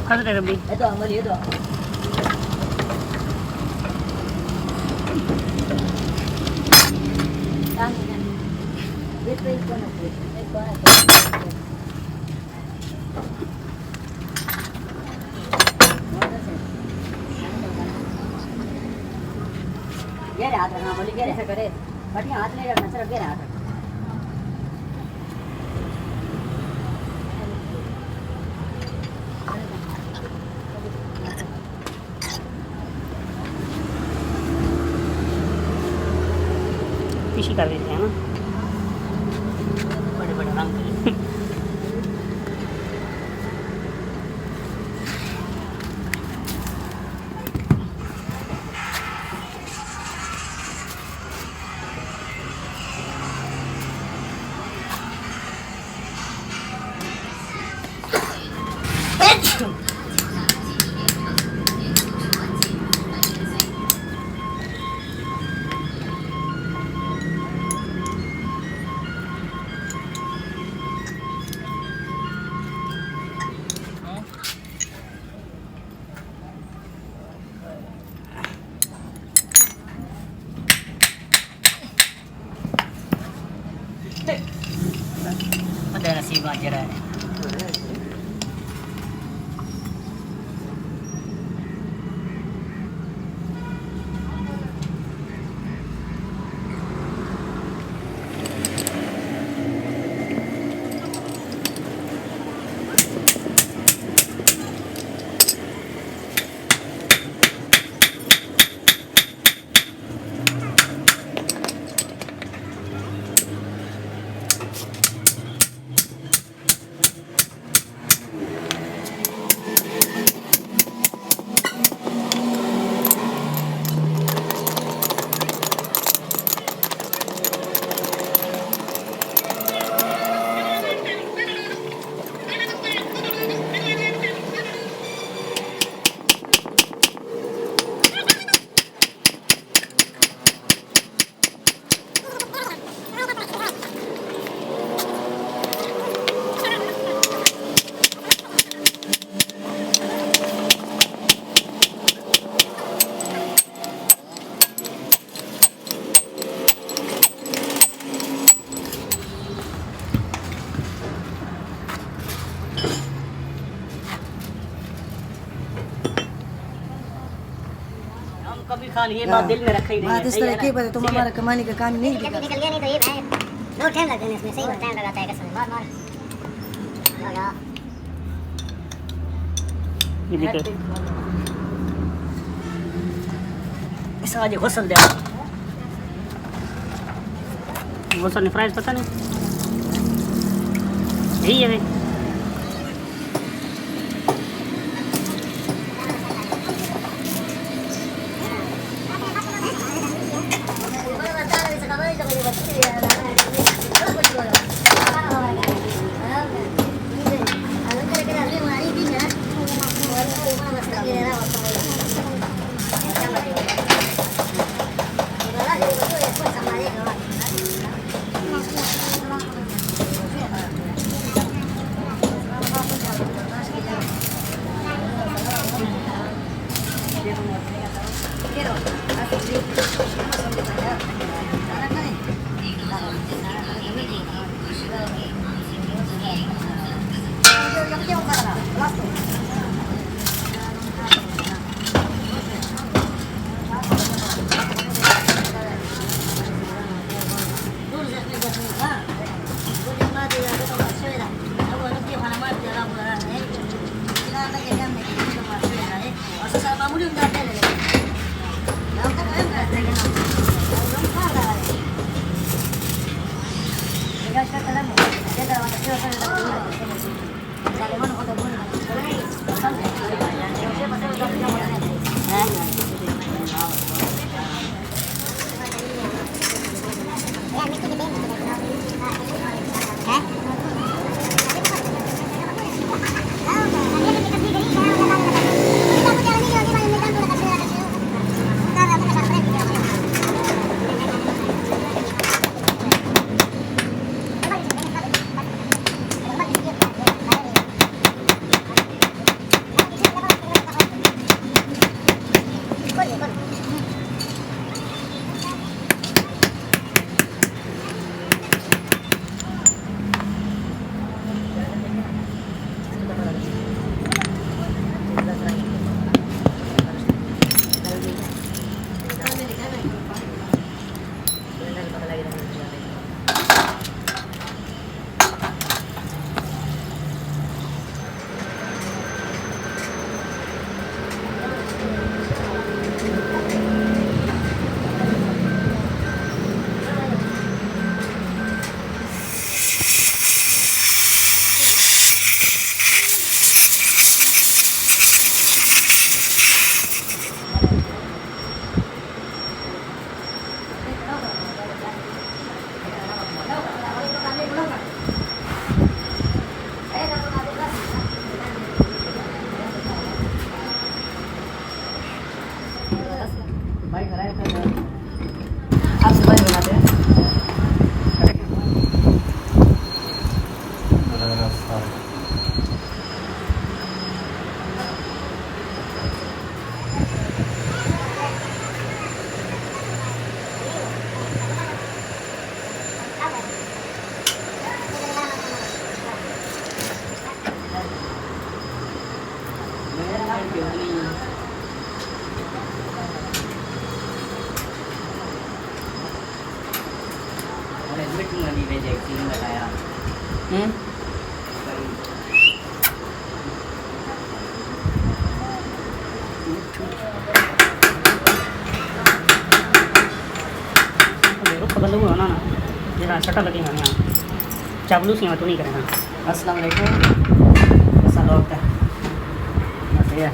Kata tayo gabi. Ito, mali ito. Tama na. Wait ko na. Wait ko na. ये हाथ रखना बोली क्या ऐसा करे बट हाथ नहीं रखना सिर्फ ये हाथ पीछे कर देते हैं ना बड़े बड़े रंग पता नसीब आज रहा है कभी खा लिए बात दिल में रखा ही नहीं बात इस तरह की बात है, तुम हमारा कमाने का काम नहीं जल्दी दिखा निकल गया नहीं तो ये भाई बहुत टाइम लगता है इसमें सही बहुत टाइम लगाता है कसम मार मार लगा ये देखो इस आज घुसल दे वो सारे फ्राइज पता नहीं यही है भाई भाई कराए तो आपसे भाई बनाते हैं देखो पकड़ लो ना ना जरा सटा लगे हैं यहाँ चावलूस यहाँ तो नहीं करेगा। अस्सलाम वालेकुम ऐसा लोग था बस ये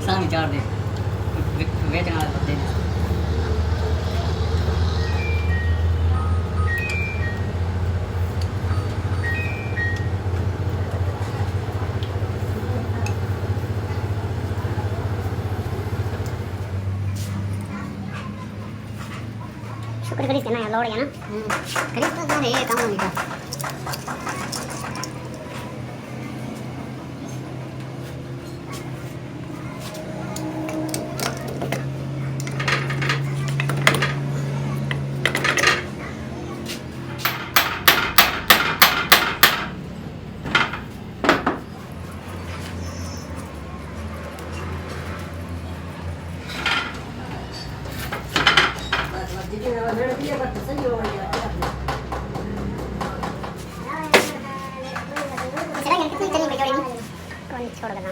सामी चार दे वेट ना दे शुक्र करीस करना है लौड़ गया ना करीस तो जाने ये काम नहीं का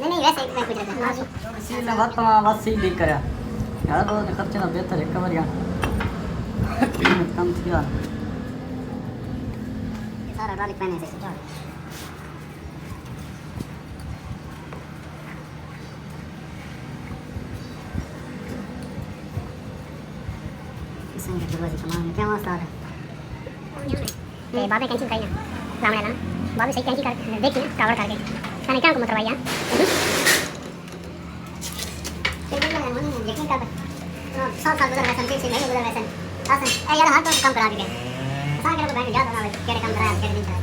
नहीं वैसे एक कुछ रहता है सी ना बात बस सही देख कर यार बहुत खर्चे ना बेहतर है कवर यार कम किया गार्लिक पैन ऐसे इसमें दरवाजे कमाल क्या मस्त आ रहा है ये बाबे कैंची कहीं ना लामड़े ना बाबे सही कैंची कर देखी ना कावड़ करके मैंने क्या को मतलब भैया यकीन कर 100 साल गुजर वैसे 6 महीने गुजर वैसे आसन ए यार हाथ तो कम करा दिए सारे को बैंक ज्यादा ना केड़े काम कराया केड़े नहीं कराया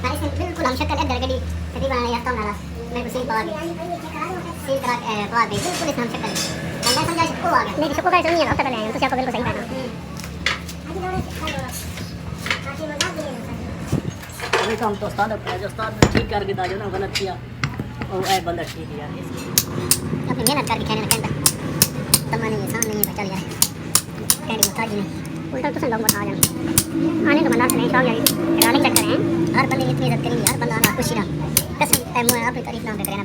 मैं इसमें बिल्कुल हम शक्ल इधर गड़ी कभी बनाने आता हूं ना मेरे को सील पावर सील करा पावर दे बिल्कुल इस हम शक्ल मैं समझा इसको आ गया नहीं इसको का नहीं है हफ्ता पहले तो आपको बिल्कुल सही था अभी काम तो उस्ताद है जो उस्ताद ने ठीक करके दा जो ना गलत किया और ऐ बंदा ठीक है यार अपनी मेहनत करके खाने लगता तमन्ना ये सामने नहीं चल जाए कहने मुताज नहीं उल्टा तो लोग बता जाए आने का बंदा नहीं शौक यार गाली चक्कर है हर बंदे इतनी इज्जत करेंगे हर बंदा ना खुशी ना कसम मैं अपनी तारीफ ना करे ना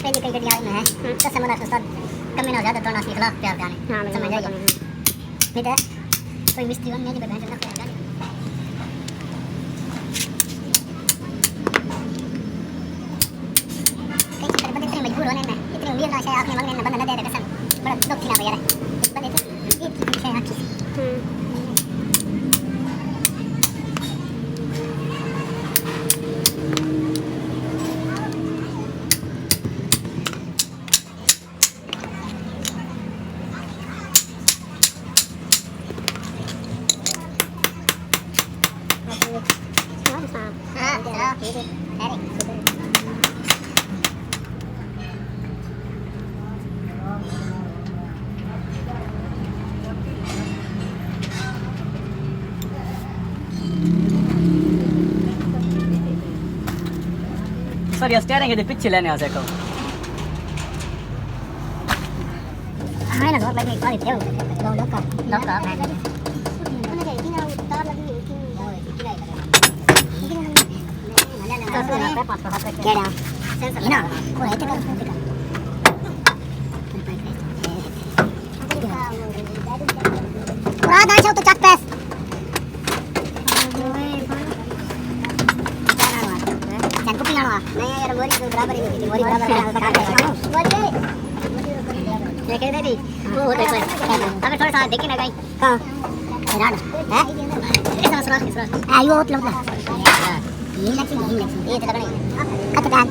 पहले कई गड्डी में है कसम ना उस्ताद कम में ना ज्यादा तो ना के खिलाफ प्यार जाने हां समझ जाइए बेटा कोई मिस्त्री बन नहीं बैठ ना प्यार जाने कई चक्कर बंदे इतने मजबूर होने में इतनी उम्मीद ना शायद आंख में मंगने ना बंदा ना दे दे कसम बड़ा दुख ना यार बंदे तो एक की शायद आंख सर ये स्टीयरिंग के पीछे लेने आ सको हां ना बहुत लगी बारी दे दो लोग का केड़ा सेंसर ना वो है तक पूरा दांत तो चक पैस जान को पियानो नहीं यार मोरी तो बराबर ही नहीं मोरी बराबर मोरी ये कह दे दी वो होते है अब थोड़ा सा देखी ना गई हां राड है ऐसा सुनो आयो मतलब ये तो करने कतदान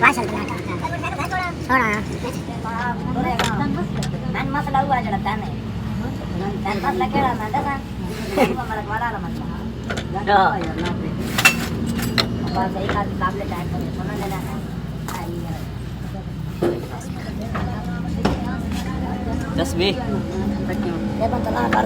वासल टमाटर थोड़ा मैं मसाला हुआ जड़ता नहीं मैं मसाला केड़ा मैं दसा मला वाला मसाला हां बस एक आदमी काबले टाइम पर सोना लेना है जस्ट भी ये बंदा ना कर